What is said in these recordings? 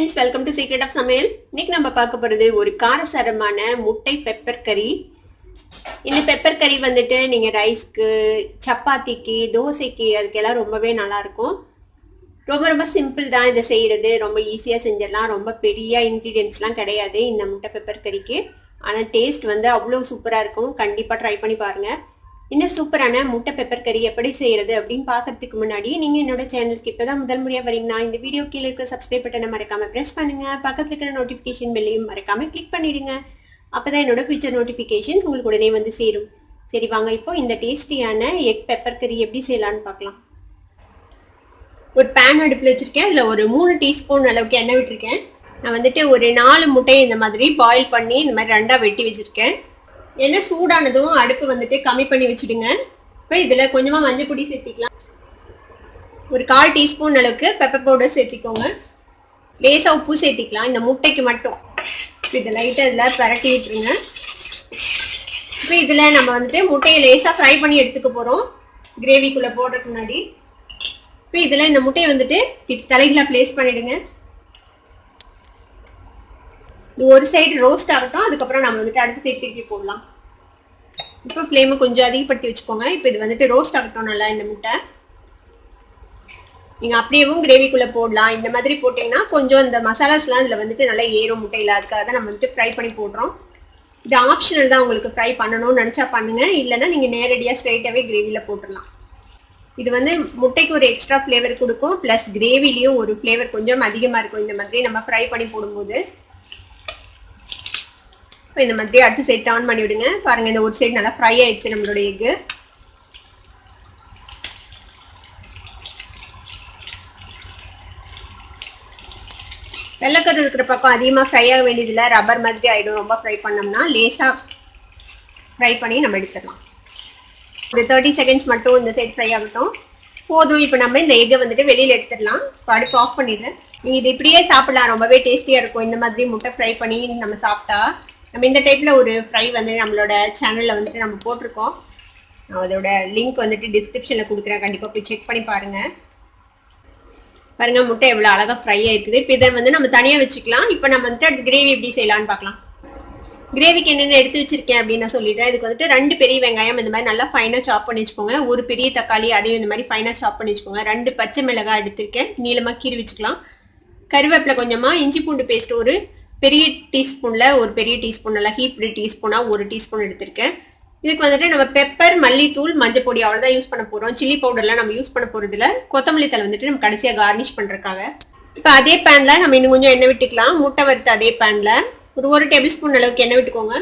Friends, welcome to secret of சமையல். இன்னைக்கு நம்ம பார்க்க போறது ஒரு காரசாரமான முட்டை பெப்பர் கறி. இந்த பெப்பர் கறி வந்துட்டு நீங்க ரைஸ்க்கு, சப்பாத்திக்கு, தோசைக்கு அதுக்கெல்லாம் ரொம்பவே நல்லா இருக்கும். ரொம்ப ரொம்ப சிம்பிள் தான் இதை செய்யறது. ரொம்ப ஈஸியா செஞ்சிடலாம். ரொம்ப பெரிய இன்கிரீடியன்ஸ்லாம் கிடையாது இந்த முட்டை பெப்பர் கறிக்கு. ஆனா டேஸ்ட் வந்து அவ்வளோ சூப்பரா இருக்கும். கண்டிப்பா ட்ரை பண்ணி பாருங்க. இந்த சூப்பரான முட்டை பெப்பர் கறி எப்படி செய்யறது அப்படின்னு பாக்கிறதுக்கு முன்னாடி நீங்க என்னோட சேனலுக்கு இப்பதான் முதல் முறையா வரீங்கன்னா இந்த வீடியோ கீழே இருக்க சப்ஸ்கிரைப் பட்டனை மறக்காம பிரஸ் பண்ணுங்க. பக்கத்துல இருக்கிற நோட்டிபிகேஷன் பெல்லையும் மறக்காம கிளிக் பண்ணிடுங்க. அப்பதான் என்னோட ஃபியூச்சர் நோட்டிபிகேஷன்ஸ் உங்களுக்கு உடனே வந்து சேரும். சரி வாங்க, இப்போ இந்த டேஸ்டியான எக் பெப்பர் கறி எப்படி செய்யலான்னு பார்க்கலாம். ஒரு பேன் அடுப்புல வச்சிருக்கேன். அதுல ஒரு 3 டீஸ்பூன் அளவுக்கு எண்ணெய் விட்டுருக்கேன். நான் வந்துட்டு ஒரு 4 முட்டையை இந்த மாதிரி பாயில் பண்ணி இந்த மாதிரி 2ஆ வெட்டி வச்சிருக்கேன். எண்ணெய் சூடானதும் அடுப்பு வந்துட்டு கம்மி பண்ணி வச்சுடுங்க. இப்போ இதுல கொஞ்சமா மஞ்சள் பொடி சேர்த்திக்கலாம். ஒரு 1/4 டீஸ்பூன் அளவுக்கு பெப்பர் பவுடர் சேர்த்திக்கோங்க. லேசா உப்பு சேர்த்திக்கலாம் இந்த முட்டைக்கு மட்டும். இதை லைட்டா இதுல பரட்டி விட்டுருங்க. இப்போ இதுல நம்ம வந்துட்டு முட்டையை லேசா ஃப்ரை பண்ணி எடுத்துக்க போறோம் கிரேவிக்குள்ள போடுறதுக்கு முன்னாடி. இப்போ இதுல இந்த முட்டையை வந்துட்டு தலைகீழா பிளேஸ் பண்ணிடுங்க. ஒரு சைடு ரோஸ்ட் ஆகட்டும். அதுக்கப்புறம் நம்ம வந்துட்டு அடுத்த சைடு திருப்பி போடலாம். இப்போ ஃப்ளேமை கொஞ்சம் அதிகப்படுத்தி வச்சுக்கோங்க. இப்போ இது வந்துட்டு ரோஸ்ட் ஆகட்டும் நல்லா இந்த முட்டை. நீங்க அப்படியேவும் கிரேவிக்குள்ள போடலாம். இந்த மாதிரி போட்டீங்கன்னா கொஞ்சம் இந்த மசாலாஸ்லாம் இதுல வந்துட்டு நல்லா ஏறும் முட்டையில. அதுக்காக தான் நம்ம வந்துட்டு ஃப்ரை பண்ணி போடுறோம். இது ஆப்ஷனல் தான், உங்களுக்கு ஃப்ரை பண்ணணும்னு நினைச்சா பண்ணுங்க. இல்லைன்னா நீங்க நேரடியா ஸ்ட்ரைட்டாவே கிரேவில போட்டுடலாம். இது வந்து முட்டைக்கு ஒரு எக்ஸ்ட்ரா ஃபிளேவர் கொடுக்கும். பிளஸ் கிரேவிலையும் ஒரு ஃபிளேவர் கொஞ்சம் அதிகமா இருக்கும் இந்த மாதிரி நம்ம ஃப்ரை பண்ணி போடும்போது. இந்த மாதிரி அடுத்த சைடு டர்ன் பண்ணி விடுங்க. பாருங்க, இந்த ஒரு சைடு நல்லா ஃப்ரை ஆயிடுச்சு நம்மளோட எக்கு. வெள்ளைக்கரு இருக்கிற பக்கம் அதிகமா ஃப்ரை ஆக வேண்டியதில்லை. ரப்பர் மாதிரி ஆயிடும் ரொம்ப ஃப்ரை பண்ணோம்னா. லேசா ஃப்ரை பண்ணி நம்ம எடுத்துடலாம். ஒரு 30 செகண்ட்ஸ் மட்டும் இந்த சைடு ஃப்ரை ஆகட்டும் போதும். இப்போ நம்ம இந்த எக்கை வந்துட்டு வெளியில எடுத்துடலாம். இப்போ அடுப்பு ஆஃப் பண்ணிடுறேன். நீங்க இது இப்படியே சாப்பிடலாம். ரொம்பவே டேஸ்டியா இருக்கும் இந்த மாதிரி முட்டை ஃப்ரை பண்ணி நம்ம சாப்பிட்டா. நம்ம இந்த டைப்ல ஒரு ஃப்ரை வந்து நம்மளோட சேனல்ல வந்துட்டு நம்ம போட்டிருக்கோம். அதோட லிங்க் வந்துட்டு டிஸ்கிரிப்ஷன்ல கொடுக்குறேன். கண்டிப்பா போய் செக் பண்ணி பாருங்க. பாருங்க முட்டை எவ்வளவு அழகா ஃப்ரை ஆயிருக்குது. இப்போ இதை வந்து நம்ம தனியா வச்சுக்கலாம். இப்போ நம்ம வந்துட்டு அடுத்து கிரேவி எப்படி செய்யலாம்னு பார்க்கலாம். கிரேவிக்கு என்னென்ன எடுத்து வச்சிருக்கேன் அப்படின்னு நான் சொல்லிடுறேன். இதுக்கு வந்துட்டு 2 பெரிய வெங்காயம் இந்த மாதிரி நல்லா ஃபைனா சாப் பண்ணி வச்சுக்கோங்க. ஒரு பெரிய தக்காளி அதையும் இந்த மாதிரி ஃபைனா சாப் பண்ணி வச்சுக்கோங்க. 2 பச்சை மிளகாய் எடுத்திருக்கேன், நீளமா கீறி வச்சுக்கலாம். கருவேப்பிலை கொஞ்சமா, இஞ்சி பூண்டு பேஸ்ட் ஒரு பெரிய டீஸ்பூன்ல ஒரு பெரிய டீஸ்பூன், நல்லா ஹீப்டு டீஸ்பூனா 1 டீஸ்பூன் எடுத்திருக்கேன். இதுக்கு வந்துட்டு நம்ம பெப்பர், மல்லித்தூள், மஞ்சள் பொடி அவ்வளவுதான் யூஸ் பண்ண போறோம். சில்லி பவுடர்லாம் நம்ம யூஸ் பண்ண போறது இல்ல. கொத்தமல்லி தழை வந்துட்டு நம்ம கடைசியா கார்னிஷ் பண்றதுக்காக. இப்போ அதே பேன்ல நம்ம இன்னும் கொஞ்சம் எண்ணெய் விட்டுக்கலாம். முட்டை வறுத்து அதே பேன்ல ஒரு 1 டேபிள் ஸ்பூன் அளவுக்கு எண்ணெய் விட்டுக்கோங்க.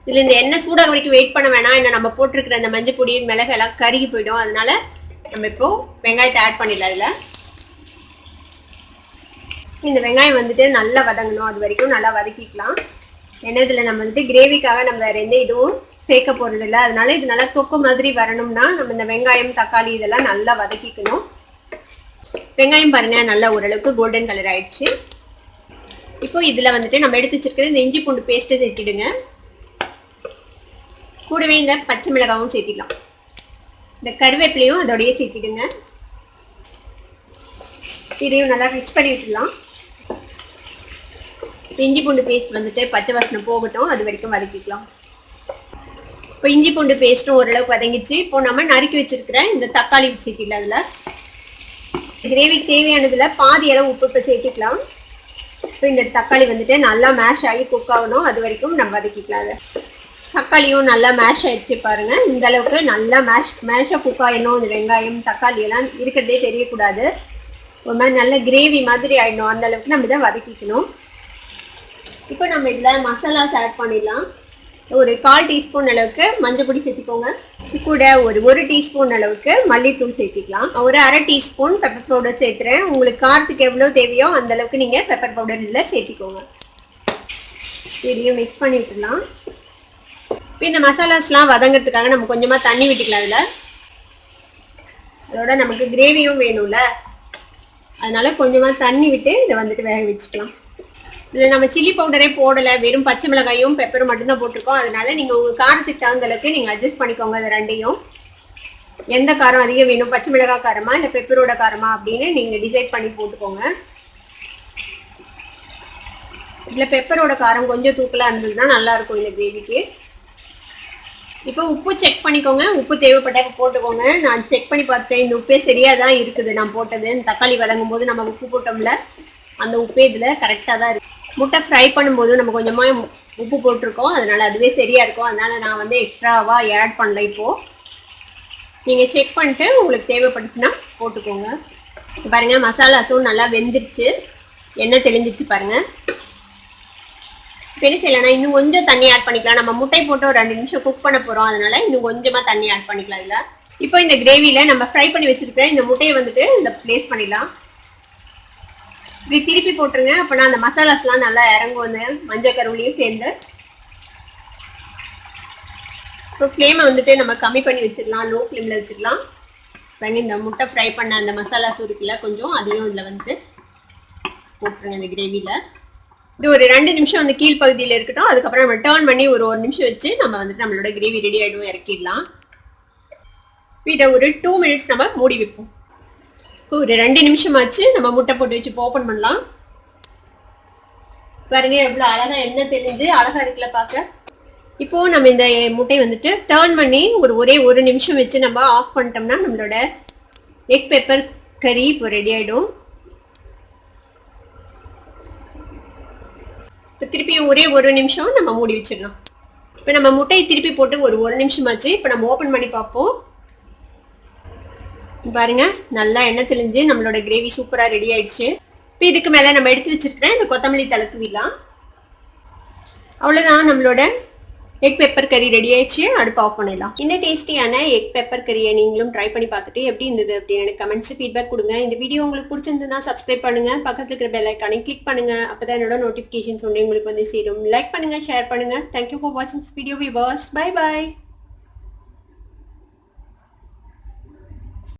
இதுல இந்த எண்ணெய் சூடாக வரைக்கும் வெயிட் பண்ண வேணாம். என்ன நம்ம போட்டிருக்கிற அந்த மஞ்சள் பொடி, மிளகு எல்லாம் கருகி போயிடும். அதனால நம்ம இப்போ வெங்காயத்தை ஆட் பண்ணிடலாம். இதுல இந்த வெங்காயம் வந்துட்டு நல்லா வதங்கணும். அது வரைக்கும் நல்லா வதக்கிக்கலாம். ஏன்னா இதுல நம்ம வந்துட்டு கிரேவிக்காக நம்ம வேற எந்த இதுவும் சேர்க்க போறது இல்லை. அதனால இது நல்லா தொக்கு மாதிரி வரணும்னா நம்ம இந்த வெங்காயம், தக்காளி இதெல்லாம் நல்லா வதக்கிக்கணும். வெங்காயம் பாருங்க நல்லா ஓரளவுக்கு கோல்டன் கலர் ஆயிடுச்சு. இப்போ இதுல வந்துட்டு நம்ம எடுத்து வச்சிருக்கிறது இந்த இஞ்சி பூண்டு பேஸ்ட்டை சேர்த்திடுங்க. கூடவே இந்த பச்சை மிளகாவும் சேர்த்திடலாம். இந்த கருவேப்பிலையும் அதோடய சேர்த்திடுங்க. இதையும் நல்லா மிக்ஸ் பண்ணி விட்டுடலாம். இஞ்சி பூண்டு பேஸ்ட் வந்துட்டு பச்சை வாசனை போகட்டும், அது வரைக்கும் வதக்கிக்கலாம். இப்போ இஞ்சி பூண்டு பேஸ்ட்டும் ஓரளவுக்கு வதங்கிச்சு. இப்போ நம்ம நறுக்கி வச்சிருக்கிற இந்த தக்காளி சேர்த்திடலாம். அதுல கிரேவிக்கு தேவையானதுல பாதி அளவு உப்பு இப்போ சேர்த்திக்கலாம். இப்போ இந்த தக்காளி வந்துட்டு நல்லா மேஷ் ஆகி குக் ஆகணும். அது வரைக்கும் நம்ம வதக்கிக்கலாம். அதை தக்காளியும் நல்லா மேஷ் ஆயிடுச்சு பாருங்க. இந்த அளவுக்கு நல்லா மேஷா குக் ஆயிடணும். இந்த வெங்காயம், தக்காளி எல்லாம் இருக்கிறதே தெரியக்கூடாது. ஒரு மாதிரி நல்ல கிரேவி மாதிரி ஆயிடணும். அந்த அளவுக்கு நம்ம இதை வதக்கிக்கணும். இப்போ நம்ம இதுல மசாலாஸ் ஆட் பண்ணிடலாம். ஒரு 1/4 டீஸ்பூன் அளவுக்கு மஞ்சள் பொடி சேர்த்திக்கோங்க. கூட ஒரு டீஸ்பூன் அளவுக்கு மல்லித்தூள் சேர்த்திக்கலாம். ஒரு 1/2 டீஸ்பூன் பெப்பர் பவுடர் சேர்த்துறேன். உங்களுக்கு காரத்துக்கு எவ்வளவு தேவையோ அந்த அளவுக்கு நீங்க பெப்பர் பவுடர் இதுல சேர்த்திக்கோங்க. இதையும் மிக்ஸ் பண்ணி விட்டுலாம். இப்போ இந்த மசாலாஸ்லாம் வதங்கிறதுக்காக நம்ம கொஞ்சமா தண்ணி விட்டுக்கலாம். இதுல அதோட நமக்கு கிரேவியும் வேணும்ல, அதனால கொஞ்சமா தண்ணி விட்டு இதை வந்துட்டு வேக வச்சுக்கலாம். இதில் நம்ம சில்லி பவுடரே போடலை, வெறும் பச்சை மிளகாயும் பெப்பரும் மட்டும்தான் போட்டிருக்கோம். அதனால நீங்கள் உங்கள் காரத்துக்கு தகுந்த அளவுக்கு நீங்கள் அட்ஜஸ்ட் பண்ணிக்கோங்க. அது ரெண்டையும் எந்த காரம் அதிகம் வேணும், பச்சை மிளகாய் காரமா இல்லை பெப்பரோட காரமா அப்படின்னு நீங்கள் டிசைட் பண்ணி போட்டுக்கோங்க. இதுல பெப்பரோட காரம் கொஞ்சம் தூக்கலா இருந்ததுன்னா நல்லா இருக்கும் இந்த கிரேவிக்கு. இப்போ உப்பு செக் பண்ணிக்கோங்க. உப்பு தேவைப்பட்டாக்க போட்டுக்கோங்க. நான் செக் பண்ணி பார்த்தேன், இந்த உப்பே சரியா தான் இருக்குது நான் போட்டது. தக்காளி வதங்கும் போது நம்ம உப்பு போட்டோம்ல, அந்த உப்பே இதுல கரெக்டா தான் இருக்கு. முட்டை ஃப்ரை பண்ணும்போது நம்ம கொஞ்சமா உப்பு போட்டிருக்கோம், அதனால அதுவே சரியா இருக்கும். அதனால நான் வந்து எக்ஸ்ட்ராவா ஆட் பண்ணல. இப்போ நீங்க செக் பண்ணிட்டு உங்களுக்கு தேவைப்பட்டுச்சுன்னா போட்டுக்கோங்க. பாருங்க மசாலா தூள் நல்லா வெந்துருச்சு, எண்ணெய் தெளிஞ்சிச்சு பாருங்க. பெருசு இல்லைன்னா இன்னும் கொஞ்சம் தண்ணி ஆட் பண்ணிக்கலாம். நம்ம முட்டை போட்டு ஒரு 2 நிமிஷம் குக் பண்ண போறோம், அதனால இன்னும் கொஞ்சமா தண்ணி ஆட் பண்ணிக்கலாம் இதுல. இப்போ இந்த கிரேவில நம்ம ஃப்ரை பண்ணி வச்சிருக்கிற இந்த முட்டையை வந்துட்டு இந்த பிளேஸ் பண்ணிடலாம். இப்படி திருப்பி போட்டுருங்க, அப்பனா அந்த மசாலாஸ்லாம் நல்லா இறங்கும் அந்த மஞ்சள் கருவிலையும் சேர்ந்து. இப்போ ஃப்ளேமை வந்துட்டு நம்ம கம்மி பண்ணி வச்சிடலாம், லோ ஃப்ளேம்ல வச்சிடலாம். இந்த முட்டை ஃப்ரை பண்ண அந்த மசாலாஸ் இருக்குல்ல கொஞ்சம், அதையும் இதுல வந்துட்டு போட்டுருங்க இந்த கிரேவில. இது ஒரு 2 நிமிஷம் வந்து கீழ் பகுதியில் இருக்கட்டும். அதுக்கப்புறம் நம்ம டர்ன் பண்ணி ஒரு 1 நிமிஷம் வச்சு நம்ம வந்துட்டு நம்மளோட கிரேவி ரெடி ஆகிடும், இறக்கிடலாம். இதை ஒரு 2 மினிட்ஸ் நம்ம மூடி வைப்போம். இப்போ ஒரு 2 நிமிஷம் ஆச்சு, நம்ம முட்டை போட்டு வச்சு ஓப்பன் பண்ணலாம். பாருங்க எவ்வளோ அழகா எண்ணெய் தெளிஞ்சு அழகா இருக்குல்ல பார்க்க. இப்போ நம்ம இந்த முட்டையை வந்துட்டு டர்ன் பண்ணி ஒரே 1 நிமிஷம் வச்சு நம்ம ஆஃப் பண்ணிட்டோம்னா நம்மளோட எக் பெப்பர் கறி இப்போ ரெடி ஆகிடும். இப்போ திருப்பி ஒரே 1 நிமிஷம் நம்ம மூடி வச்சிடலாம். இப்போ நம்ம முட்டையை திருப்பி போட்டு ஒரு 1 நிமிஷம் ஆச்சு. இப்போ நம்ம ஓப்பன் பண்ணி பார்ப்போம். பாருங்க நல்லா எண்ணெய் தெளிஞ்சு நம்மளோட கிரேவி சூப்பரா ரெடி ஆயிடுச்சு. இப்போ இதுக்கு மேல நம்ம எடுத்து வச்சிருக்கிறேன் இந்த கொத்தமல்லி தழை தூவிடலாம். அவ்வளவுதான், நம்மளோட எக் பெப்பர் கறி ரெடி ஆயிடுச்சு. அடுப்பு ஆஃப் பண்ணிடலாம். இந்த டேஸ்டியான எக் பெப்பர் கறியை நீங்களும் ட்ரை பண்ணி பார்த்துட்டு எப்படி இருந்தது அப்படின்னு எனக்கு கமெண்ட்ஸ் ஃபீட்பேக் கொடுங்க. இந்த வீடியோ உங்களுக்கு பிடிச்சிருந்ததுன்னா சப்ஸ்கிரைப் பண்ணுங்க, பக்கத்துல இருக்கிற பெல் ஐக்கானை கிளிக் பண்ணுங்க. அப்பதான் என்னோட நோட்டிபிகேஷன்ஸ் உங்களுக்கு வந்து சேரும். லைக் பண்ணுங்க, ஷேர் பண்ணுங்க. தேங்க்யூ ஃபார் வாட்சிங் this video viewers. Bye by.